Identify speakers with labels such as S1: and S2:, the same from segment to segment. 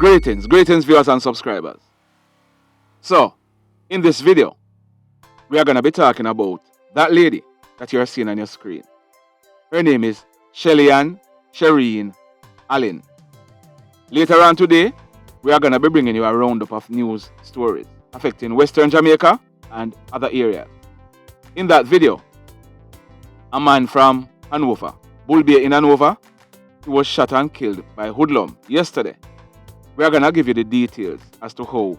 S1: Greetings viewers and subscribers. So, in this video, we are going to be talking about that lady that you are seeing on your screen. Her name is Shelian Allen. Later on today, we are going to be bringing you a roundup of news stories affecting Western Jamaica and other areas. In that video, a man from Hanover, Bull Bay in Hanover, he was shot and killed by hoodlum yesterday. We are going to give you the details as to how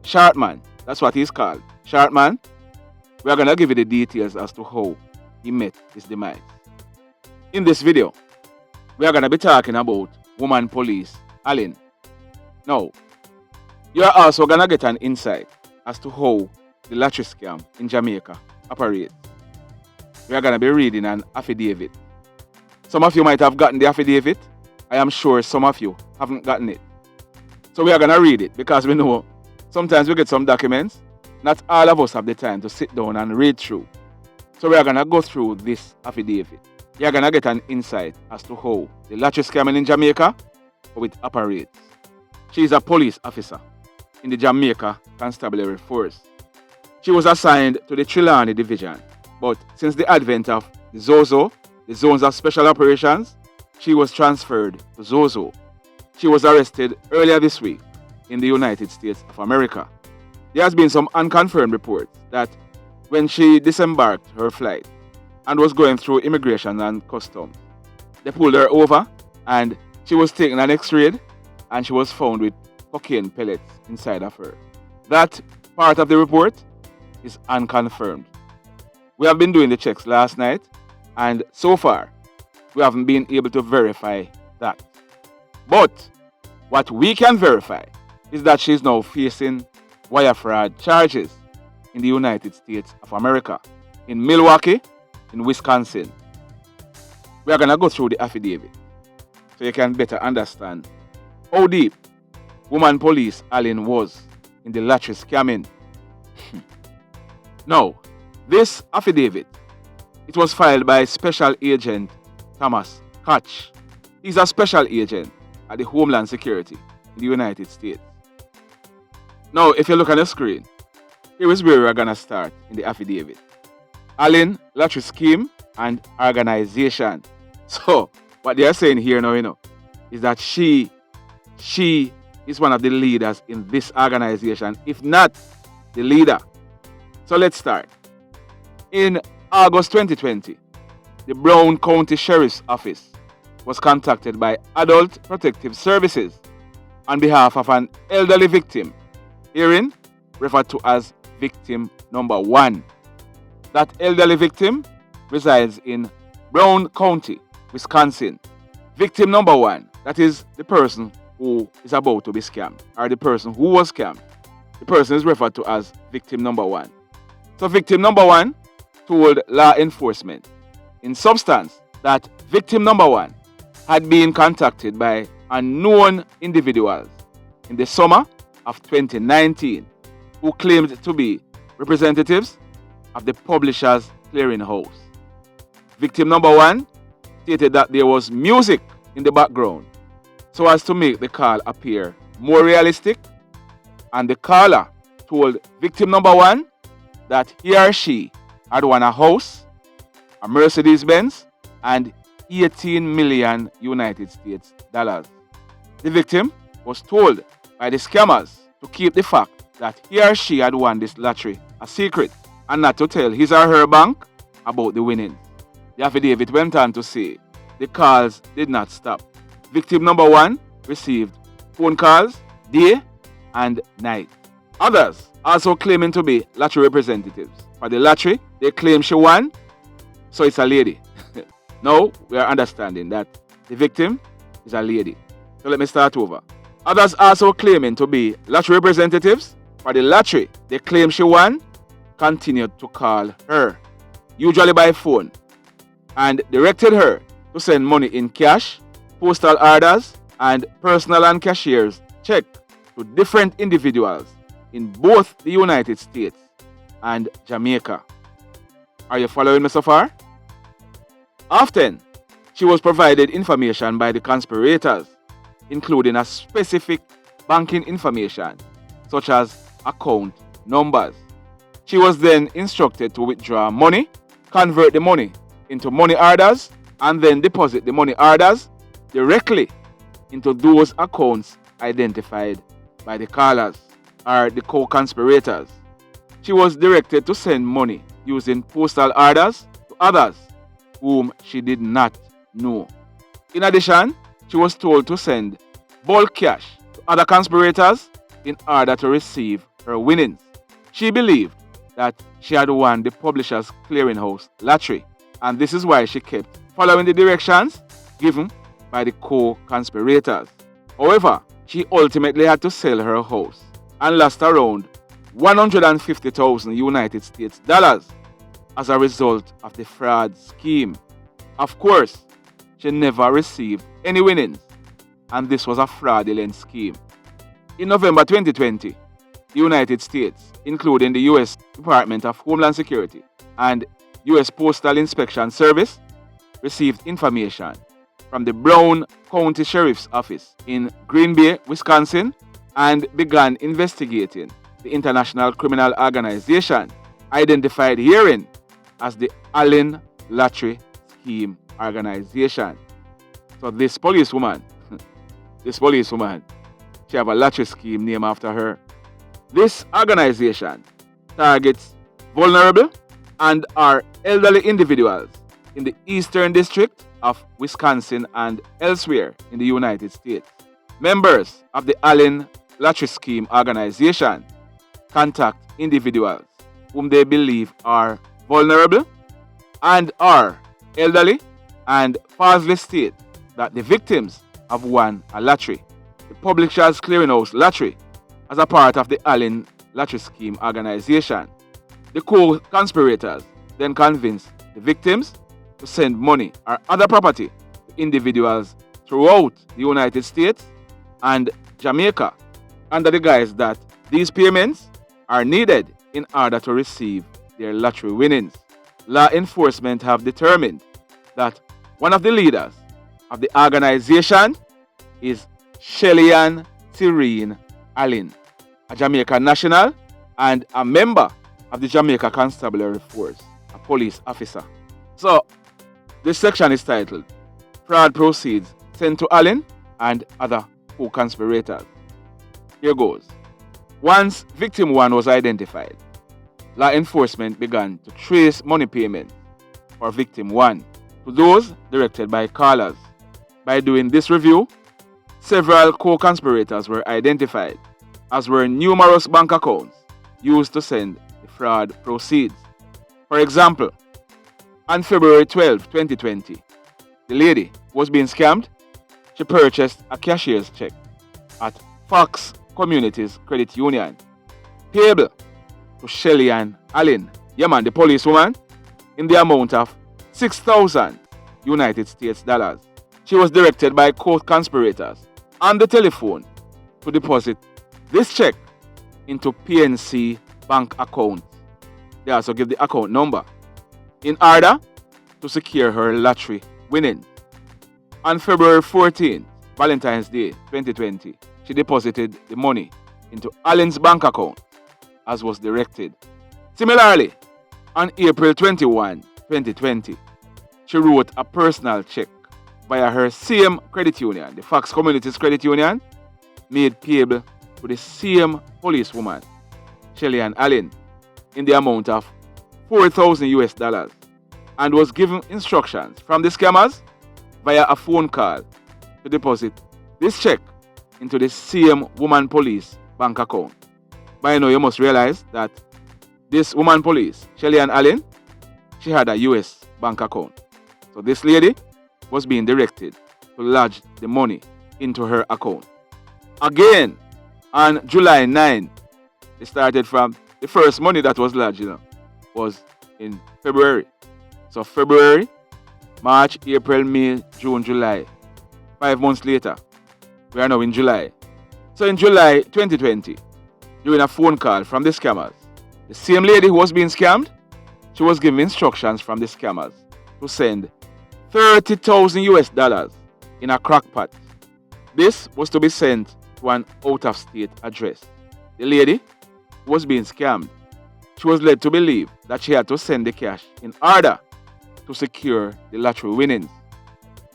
S1: Shortman, that's what he's called, Shortman, we are going to give you the details as to how he met his demise. In this video, we are going to be talking about woman police Allen. Now, you are also going to get an insight as to how the lottery scam in Jamaica operates. We are going to be reading an affidavit. Some of you might have gotten the affidavit. I am sure some of you haven't gotten it. So we are going to read it because we know sometimes we get some documents. Not all of us have the time to sit down and read through. So we are going to go through this affidavit. You are going to get an insight as to how the lottery scamming in Jamaica, how it operates. She is a police officer in the Jamaica Constabulary Force. She was assigned to the Trelawney Division, but since the advent of the ZOZO, the Zones of Special Operations, she was transferred to ZOZO. She was arrested earlier this week in the United States of America. There has been some unconfirmed reports that when she disembarked her flight and was going through immigration and customs, they pulled her over and she was taken an X-ray and she was found with cocaine pellets inside of her. That part of the report is unconfirmed. We have been doing the checks last night and so far we haven't been able to verify that. But what we can verify is that she is now facing wire fraud charges in the United States of America, in Milwaukee, in Wisconsin. We are going to go through the affidavit so you can better understand how deep woman police Allen was in the lottery scamming. Now, this affidavit, it was filed by Special Agent Thomas Koch. He's a special agent at the Homeland Security in the United States. Now, if you look on the screen, here is where we're going to start in the affidavit. Allen Lottery Scheme and Organization. So, what they are saying here now, is that she is one of the leaders in this organization, if not the leader. So, let's start. In August 2020, the Brown County Sheriff's Office was contacted by Adult Protective Services on behalf of an elderly victim, herein referred to as victim number 1. That elderly victim resides in Brown County, Wisconsin. Victim number 1, that is the person who is about to be scammed, or the person who was scammed. The person is referred to as victim number 1. So victim number 1 told law enforcement, in substance, that victim number 1 had been contacted by unknown individuals in the summer of 2019 who claimed to be representatives of the Publishers Clearinghouse. Victim number 1 stated that there was music in the background so as to make the call appear more realistic, and the caller told victim number 1 that he or she had won a house, a Mercedes-Benz, and 18 million United States dollars. The victim was told by the scammers to keep the fact that he or she had won this lottery a secret and not to tell his or her bank about the winnings. The affidavit went on to say the calls did not stop. Victim number 1 received phone calls day and night. Others also claiming to be lottery representatives. For the lottery, they claim she won, so it's a lady. Now, we are understanding that the victim is a lady. So let me start over. Others also claiming to be lottery representatives. For the lottery, they claim she won, continued to call her, usually by phone, and directed her to send money in cash, postal orders, and personal and cashier's check to different individuals in both the United States and Jamaica. Are you following me so far? Often, she was provided information by the conspirators, including a specific banking information, such as account numbers. She was then instructed to withdraw money, convert the money into money orders, and then deposit the money orders directly into those accounts identified by the callers or the co-conspirators. She was directed to send money using postal orders to others whom she did not know. In addition, she was told to send bulk cash to other conspirators in order to receive her winnings. She believed that she had won the Publishers Clearinghouse lottery, and this is why she kept following the directions given by the co-conspirators. However, she ultimately had to sell her house and lost around 150,000 United States dollars as a result of the fraud scheme. Of course, she never received any winnings, and this was a fraudulent scheme. In November 2020, the United States, including the U.S. Department of Homeland Security and U.S. Postal Inspection Service, received information from the Brown County Sheriff's Office in Green Bay, Wisconsin, and began investigating the international criminal organization identified herein as the Allen Lottery Scheme Organization. So this policewoman, she have a lottery scheme named after her. This organization targets vulnerable and or elderly individuals in the Eastern District of Wisconsin and elsewhere in the United States. Members of the Allen Lottery Scheme Organization contact individuals whom they believe are vulnerable and are elderly and falsely state that the victims have won a lottery, the Publishers Clearinghouse lottery, as a part of the Allen Lottery Scheme Organization. The co-conspirators then convince the victims to send money or other property to individuals throughout the United States and Jamaica under the guise that these payments are needed in order to receive their lottery winnings. Law enforcement have determined that one of the leaders of the organization is Shelian Allen, a Jamaican national and a member of the Jamaica Constabulary Force, a police officer. So, this section is titled Fraud Proceeds Sent to Allen and Other Co-Conspirators. Here goes. Once victim 1 was identified, law enforcement began to trace money payments for victim 1 to those directed by callers. By doing this review, several co-conspirators were identified, as were numerous bank accounts used to send the fraud proceeds. For example, on February 12, 2020, the lady who was being scammed, she purchased a cashier's check at Fox Communities Credit Union, payable to Shelian Allen, the policewoman, in the amount of 6,000 United States dollars. She was directed by co-conspirators on the telephone to deposit this check into PNC bank account. They also give the account number in order to secure her lottery winning. On February 14th, Valentine's Day 2020, she deposited the money into Allen's bank account as was directed. Similarly, on April 21, 2020, she wrote a personal check via her same credit union, the Fox Communities Credit Union, made payable to the same policewoman, Shelian Allen, in the amount of 4,000 US dollars, and was given instructions from the scammers via a phone call to deposit this check into the same woman police bank account. By now, you must realize that this woman police, Shelian Allen, she had a US bank account. So this lady was being directed to lodge the money into her account. Again, on July 9, it started from the first money that was lodged, was in February. So February, March, April, May, June, July. 5 months later, we are now in July. So in July 2020, during a phone call from the scammers, the same lady who was being scammed, she was given instructions from the scammers to send 30,000 US dollars in a crock pot. This was to be sent to an out-of-state address. The lady was being scammed. She was led to believe that she had to send the cash in order to secure the lottery winnings.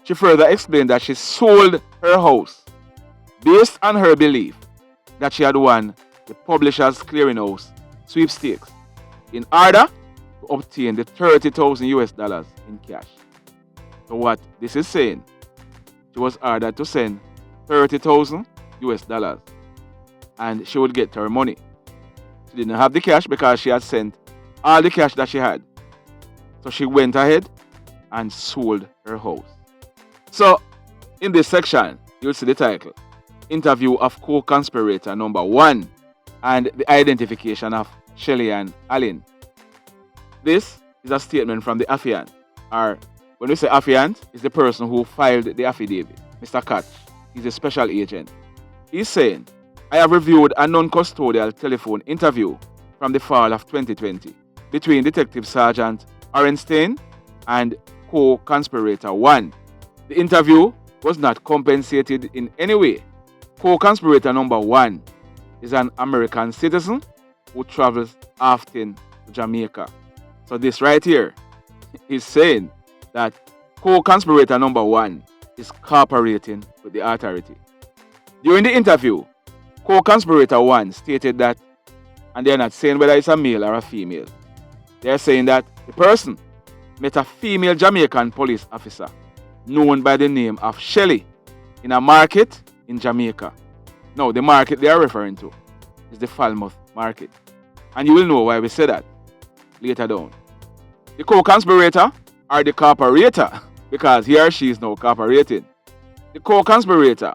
S1: She further explained that she sold her house based on her belief that she had won the Publishers Clearinghouse sweepstakes in order to obtain the 30,000 US dollars in cash. So what this is saying, she was ordered to send 30,000 US dollars and she would get her money. She didn't have the cash because she had sent all the cash that she had. So she went ahead and sold her house. So in this section, you'll see the title, Interview of Co-conspirator number 1 and the identification of Shelian Allen. This is a statement from the affiant, or when we say affiant, it's the person who filed the affidavit, Mr. Koch. He's a special agent. He's saying, I have reviewed a non-custodial telephone interview from the fall of 2020 between Detective Sergeant Orenstein and co-conspirator 1. The interview was not compensated in any way. Co-conspirator number 1 is an American citizen who travels often to Jamaica. So this right here is saying that co-conspirator number 1 is cooperating with the authority. During the interview, co-conspirator 1 stated that, and they're not saying whether it's a male or a female, they're saying that the person met a female Jamaican police officer known by the name of Shelly in a market in Jamaica. Now, the market they are referring to is the Falmouth market. And you will know why we say that later down. The co-conspirator or the cooperator, because he or she is now cooperating. The co-conspirator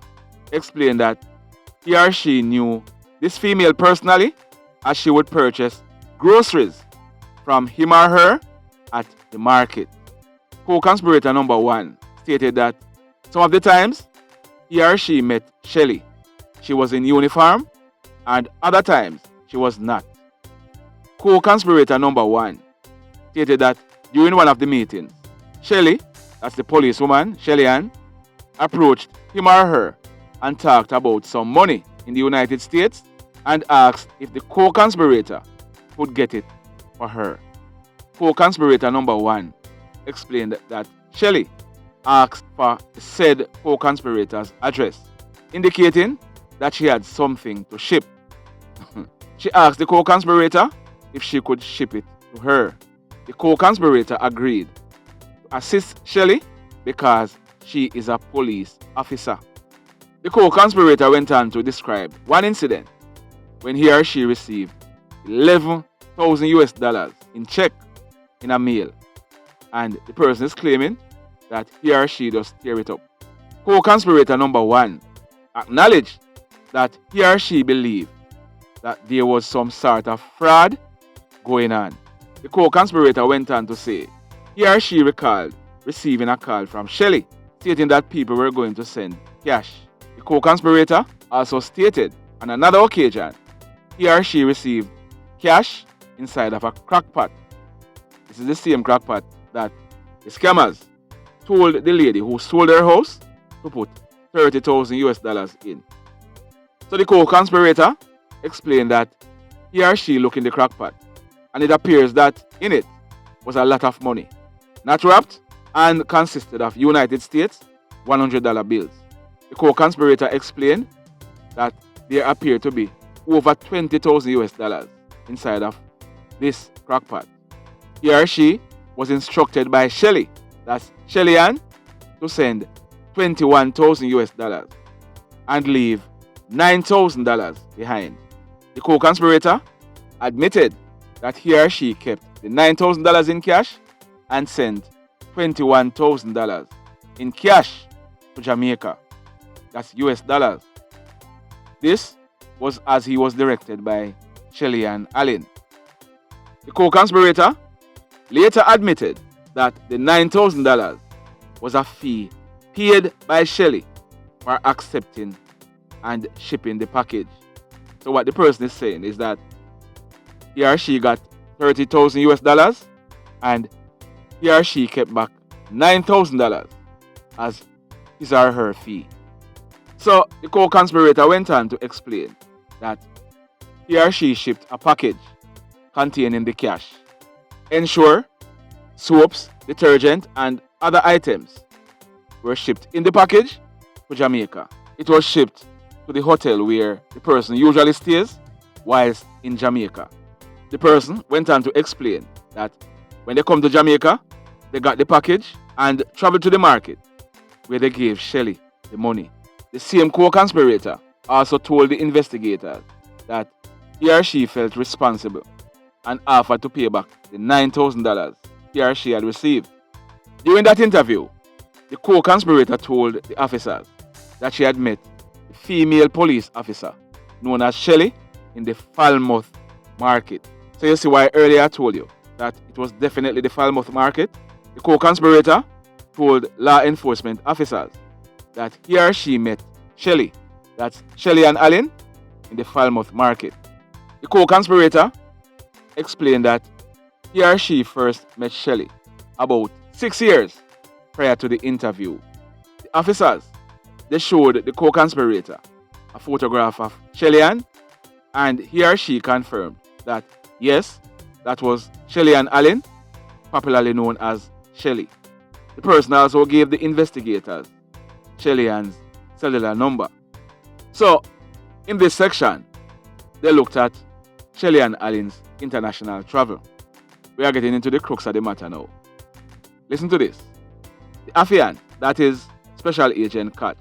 S1: explained that he or she knew this female personally as she would purchase groceries from him or her at the market. Co-conspirator number 1 stated that some of the times he or she met Shelly, she was in uniform, and other times she was not. Co-conspirator number 1 stated that during one of the meetings, Shelly, that's the policewoman, Shelian, approached him or her and talked about some money in the United States and asked if the co-conspirator could get it for her. Co-conspirator number 1 explained that Shelly asked for the said co-conspirator's address, indicating that she had something to ship. She asked the co-conspirator if she could ship it to her. The co-conspirator agreed to assist Shelly because she is a police officer. The co-conspirator went on to describe one incident when he or she received 11,000 US dollars in check in a mail, and the person is claiming that he or she just tear it up. Co-conspirator number 1 acknowledged that he or she believed that there was some sort of fraud going on. The co-conspirator went on to say he or she recalled receiving a call from Shelly stating that people were going to send cash. The co-conspirator also stated on another occasion he or she received cash inside of a crockpot. This is the same crockpot that the scammers told the lady who sold her house to put 30,000 US dollars in. So the co-conspirator explained that he or she looked in the crockpot and it appears that in it was a lot of money, not wrapped, and consisted of United States $100 bills. The co-conspirator explained that there appeared to be over 20,000 US dollars inside of this crockpot. He or she was instructed by Shelly, that's Shelian, to send 21,000 US dollars and leave $9,000 behind. The co-conspirator admitted that he or she kept the $9,000 in cash and sent $21,000 in cash to Jamaica. That's US dollars. This was as he was directed by Shelian Allen. The co-conspirator later admitted that the $9,000 was a fee paid by Shelly for accepting and shipping the package. So what the person is saying is that he or she got 30,000 US dollars and he or she kept back $9,000 as his or her fee. So the co-conspirator went on to explain that he or she shipped a package containing the cash, ensure, soaps, detergent, and other items were shipped in the package to Jamaica. It was shipped to the hotel where the person usually stays whilst in Jamaica. The person went on to explain that when they come to Jamaica, they got the package and traveled to the market where they gave Shelly the money. The same co-conspirator also told the investigators that he or she felt responsible and offered to pay back the $9,000 he or she had received. During that interview, the co-conspirator told the officers that she had met a female police officer known as Shelly in the Falmouth market. So you see why earlier I told you that it was definitely the Falmouth market. The co-conspirator told law enforcement officers that he or she met Shelly, that's Shelian Allen, in the Falmouth market. The co-conspirator explained that he or she first met Shelly about 6 years prior to the interview. The officers, they showed the co-conspirator a photograph of Shelian, and he or she confirmed that yes, that was Shelian Allen, popularly known as Shelly. The person also gave the investigators Shelian's cellular number. So, in this section, they looked at Shelian Allen's international travel. We are getting into the crux of the matter now. Listen to this. The Affian, that is Special Agent Catch,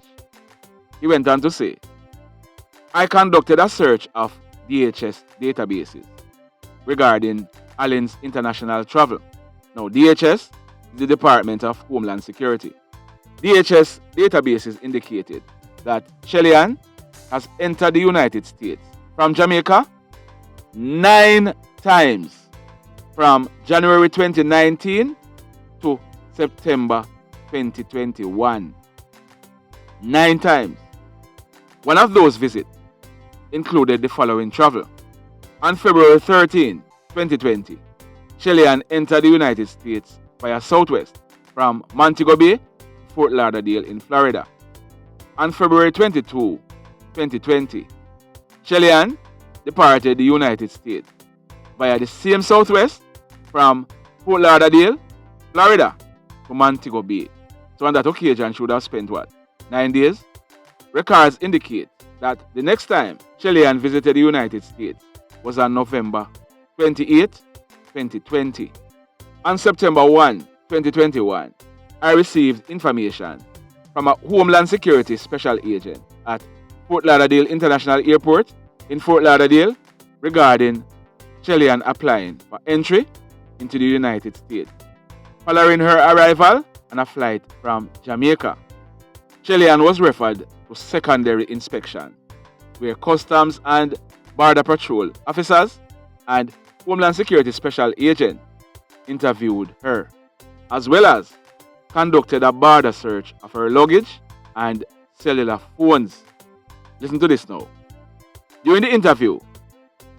S1: he went on to say, I conducted a search of DHS databases regarding Allen's international travel. Now, DHS is the Department of Homeland Security. DHS databases indicated that Shelian has entered the United States from Jamaica 9 times from January 2019 to September 2021. 9 times. One of those visits included the following travel. On February 13, 2020, Shelian entered the United States via Southwest from Montego Bay, Fort Lauderdale in Florida. On February 22, 2020, Shelian departed the United States via the same Southwest from Fort Lauderdale, Florida to Montego Bay. So on that occasion, she would have spent what? 9 days? Records indicate that the next time Shelian visited the United States was on November 28, 2020. On September 1, 2021, I received information from a Homeland Security Special Agent at Fort Lauderdale International Airport in Fort Lauderdale regarding Shelian applying for entry into the United States. Following her arrival on a flight from Jamaica, Shelian was referred to secondary inspection, where Customs and Border Patrol officers and Homeland Security Special Agent interviewed her, as well as conducted a border search of her luggage and cellular phones. Listen to this now. During the interview,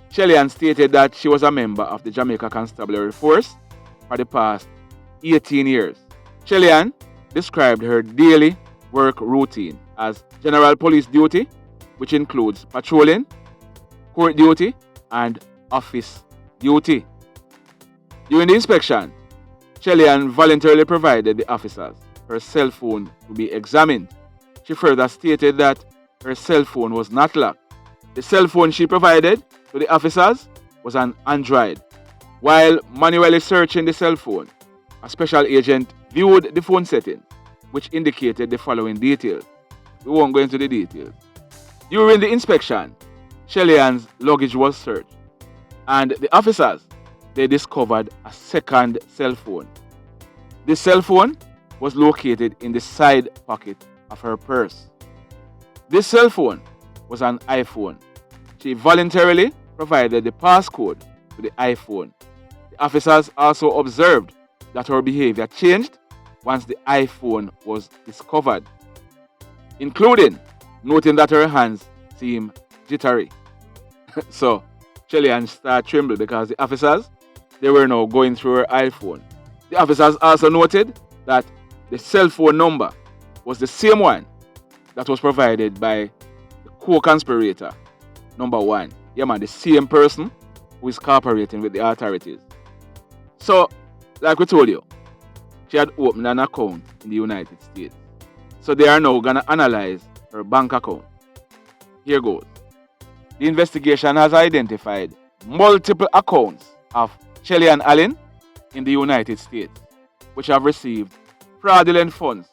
S1: Shelian stated that she was a member of the Jamaica Constabulary Force for the past 18 years. Shelian described her daily work routine as general police duty, which includes patrolling, court duty, and office duty. During the inspection, Shelian voluntarily provided the officers her cell phone to be examined. She further stated that her cell phone was not locked. The cell phone she provided to the officers was an Android. While manually searching the cell phone, a special agent viewed the phone setting, which indicated the following details. We won't go into the details. During the inspection, Shelian's luggage was searched, and the officers, they discovered a second cell phone. This cell phone was located in the side pocket of her purse. This cell phone was an iPhone. She voluntarily provided the passcode to the iPhone. The officers also observed that her behavior changed once the iPhone was discovered, including noting that her hands seemed jittery. So, Shelian started trembling because the officers, they were now going through her iPhone. The officers also noted that the cell phone number was the same one that was provided by the co-conspirator number 1. Yeah, man, the same person who is cooperating with the authorities. So, like we told you, she had opened an account in the United States. So they are now going to analyze her bank account. Here goes. The investigation has identified multiple accounts of Shelian Allen in the United States, which have received fraudulent funds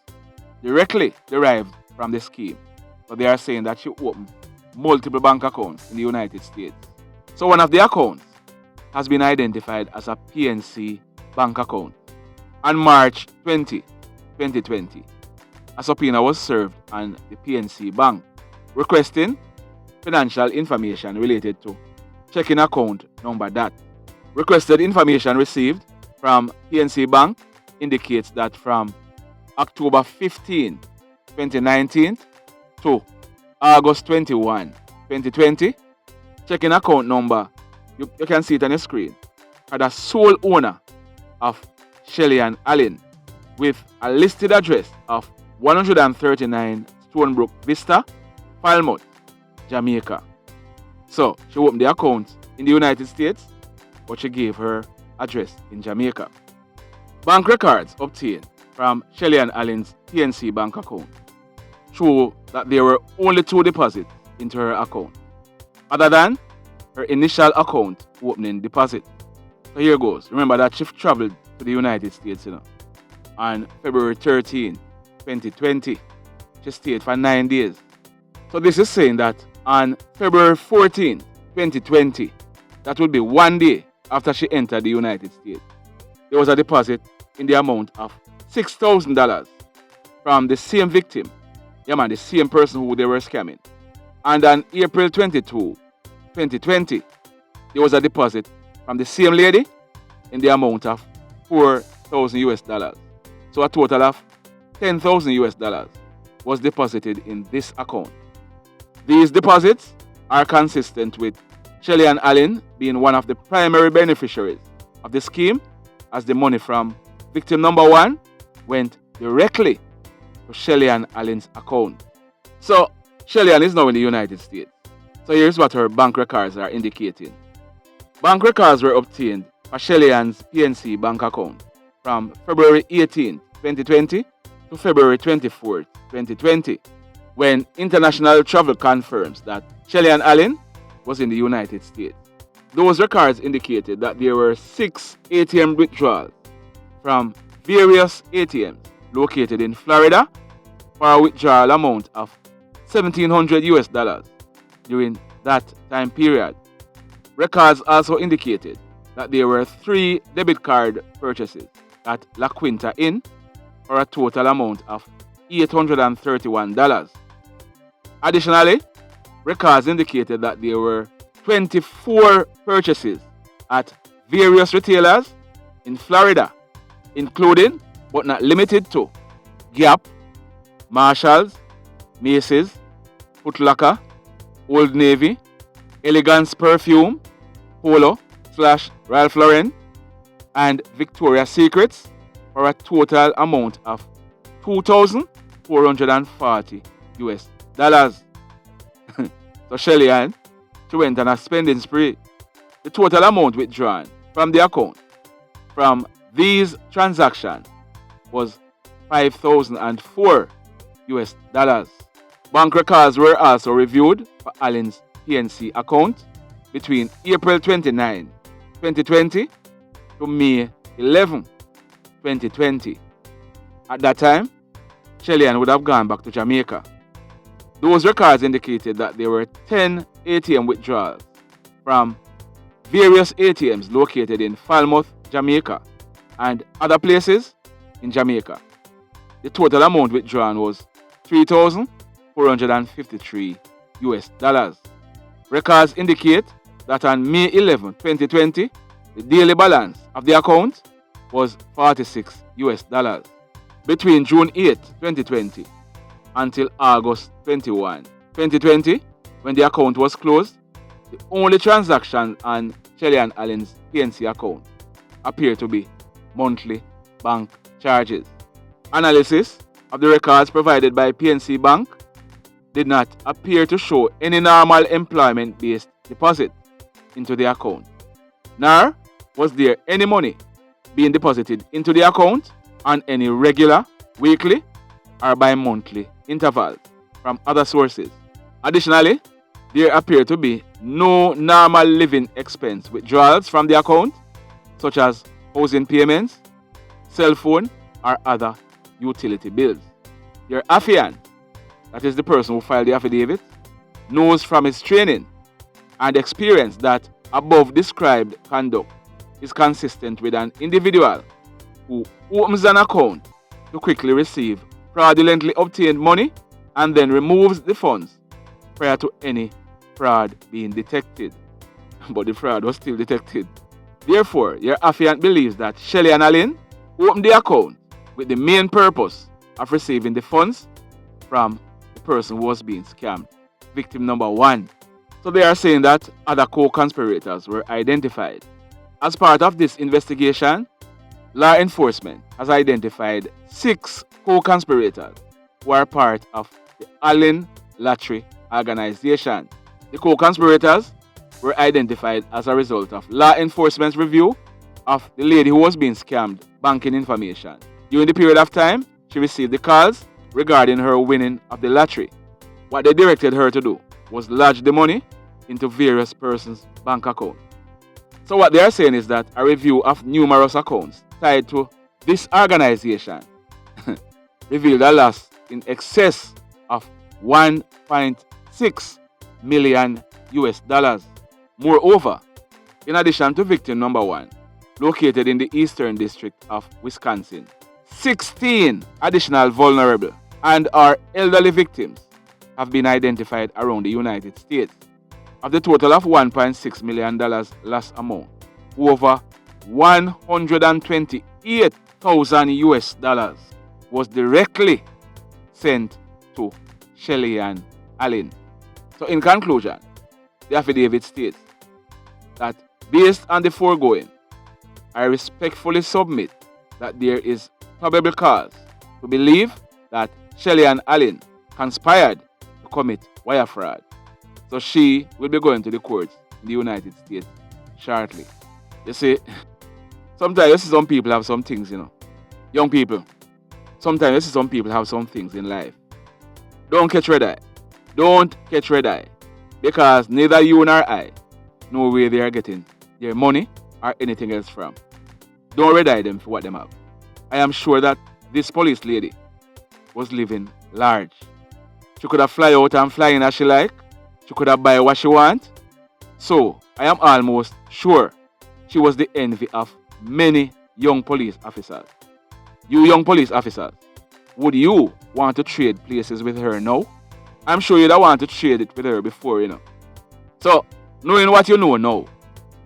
S1: directly derived from the scheme. So they are saying that she opened multiple bank accounts in the United States. So one of the accounts has been identified as a PNC bank account. On March 20, 2020, a subpoena was served on the PNC bank requesting financial information related to checking account number that. Requested information received from PNC Bank indicates that from October 15, 2019 to August 21, 2020, checking account number, you can see it on your screen, had a sole owner of Shelian Allen with a listed address of 139 Stonebrook Vista, Falmouth, Jamaica. So she opened the account in the United States, but she gave her address in Jamaica. Bank records obtained from Shelian Allen's PNC bank account show that there were only 2 deposits into her account, other than her initial account opening deposit. So here goes. Remember that she traveled to the United States, on February 13, 2020. She stayed for 9 days. So this is saying that on February 14, 2020, that would be 1 day after she entered the United States, there was a deposit in the amount of $6,000 from the same victim, the same person who they were scamming. And on April 22, 2020, there was a deposit from the same lady in the amount of $4,000. So a total of $10,000 was deposited in this account. These deposits are consistent with Shelian Allen being one of the primary beneficiaries of the scheme, as the money from victim number 1 went directly to Shelian Allen's account. So Shelian is now in the United States. So here's what her bank records are indicating. Bank records were obtained for Shelian's PNC bank account from February 18, 2020 to February 24, 2020, when international travel confirms that Shelian Allen was in the United States. Those records indicated that there were 6 ATM withdrawals from various ATMs located in Florida for a withdrawal amount of $1,700 during that time period. Records also indicated that there were 3 debit card purchases at La Quinta Inn for a total amount of $831. Additionally, records indicated that there were 24 purchases at various retailers in Florida, including but not limited to Gap, Marshalls, Macy's, Foot Locker, Old Navy, Elegance Perfume, Polo/Ralph Lauren, and Victoria's Secrets for a total amount of $2,440. So Shelian, she went on a spending spree. The total amount withdrawn from the account from these transactions was $5,004. Bank records were also reviewed for Allen's PNC account between April 29, 2020 to May 11, 2020. At that time, Shelian would have gone back to Jamaica. Those records indicated that there were 10 ATM withdrawals from various ATMs located in Falmouth, Jamaica, and other places in Jamaica. The total amount withdrawn was $3,453. Records indicate that on May 11, 2020, the daily balance of the account was $46. Between June 8, 2020 until August 21, 2020, when the account was closed, the only transaction on Shelian Allen's PNC account appeared to be monthly bank charges. Analysis of the records provided by PNC Bank did not appear to show any normal employment-based deposit into the account, nor was there any money being deposited into the account on any regular, weekly, or bi-monthly intervals from other sources. Additionally, there appear to be no normal living expense withdrawals from the account, such as housing payments, cell phone, or other utility bills. Your affiant, that is the person who filed the affidavit, knows from his training and experience that above described conduct is consistent with an individual who opens an account to quickly receive fraudulently obtained money and then removes the funds prior to any fraud being detected. But the fraud was still detected. Therefore, your affiant believes that Shelian Allen opened the account with the main purpose of receiving the funds from the person who was being scammed, victim number 1. So they are saying that other co-conspirators were identified. As part of this investigation, law enforcement has identified 6 co-conspirators who are part of the Allen Lottery organization. The co-conspirators were identified as a result of law enforcement's review of the lady who was being scammed banking information. During the period of time, she received the calls regarding her winning of the lottery. What they directed her to do was lodge the money into various persons' bank accounts. So what they are saying is that a review of numerous accounts tied to this organization revealed a loss in excess of 1.6 million US dollars. Moreover, in addition to victim number 1, located in the Eastern District of Wisconsin, 16 additional vulnerable and or elderly victims have been identified around the United States. Of the total of $1.6 million loss amount, over 128,000 US dollars was directly sent to Shelian Allen. So in conclusion, the affidavit states that based on the foregoing, I respectfully submit that there is probable cause to believe that Shelian Allen conspired to commit wire fraud. So she will be going to the courts in the United States shortly. You see, sometimes you see some people have some things, Young people, sometimes you see some people have some things in life. Don't catch red eye. Don't catch red eye. Because neither you nor I know where they are getting their money or anything else from. Don't red eye them for what they have. I am sure that this police lady was living large. She could have fly out and fly in as she like. She could have buy what she want. So, I am almost sure she was the envy of many young police officers. You young police officers, would you want to trade places with her now? I'm sure you'd want to trade it with her before, So, knowing what you know now,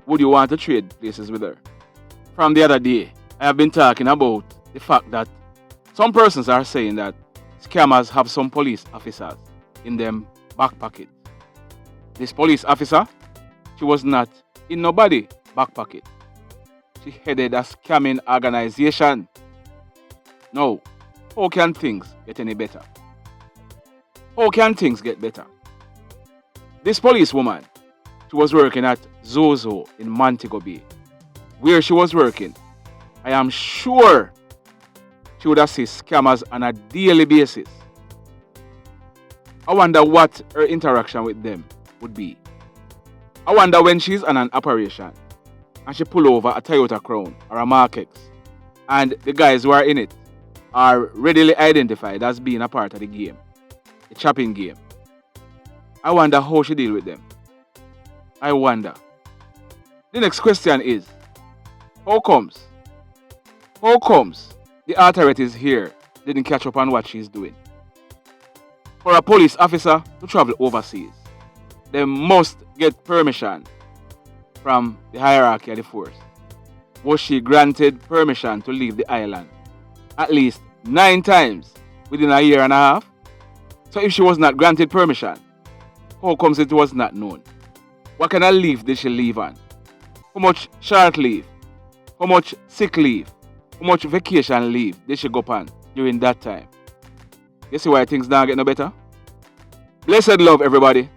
S1: would you want to trade places with her? From the other day, I have been talking about the fact that some persons are saying that scammers have some police officers in them back pocket. This police officer, she was not in nobody's back pocket. She headed a scamming organization. Now, how can things get any better? How can things get better? This policewoman, she was working at Zozo in Montego Bay. Where she was working, I am sure she would assist scammers on a daily basis. I wonder what her interaction with them would be. I wonder when she's on an operation and she pull over a Toyota Crown or a Mark X and the guys who are in it are readily identified as being a part of the game, the chopping game. I wonder how she deal with them. I wonder. The next question is, how comes the authorities here didn't catch up on what she's doing? For a police officer to travel overseas, they must get permission from the hierarchy of the force. Was she granted permission to leave the island at least 9 times within a year and a half? So if she was not granted permission, how comes it was not known? What kind of leave did she leave on? How much short leave? How much sick leave? How much vacation leave did she go on during that time? You see why things don't get no better? Blessed love, everybody.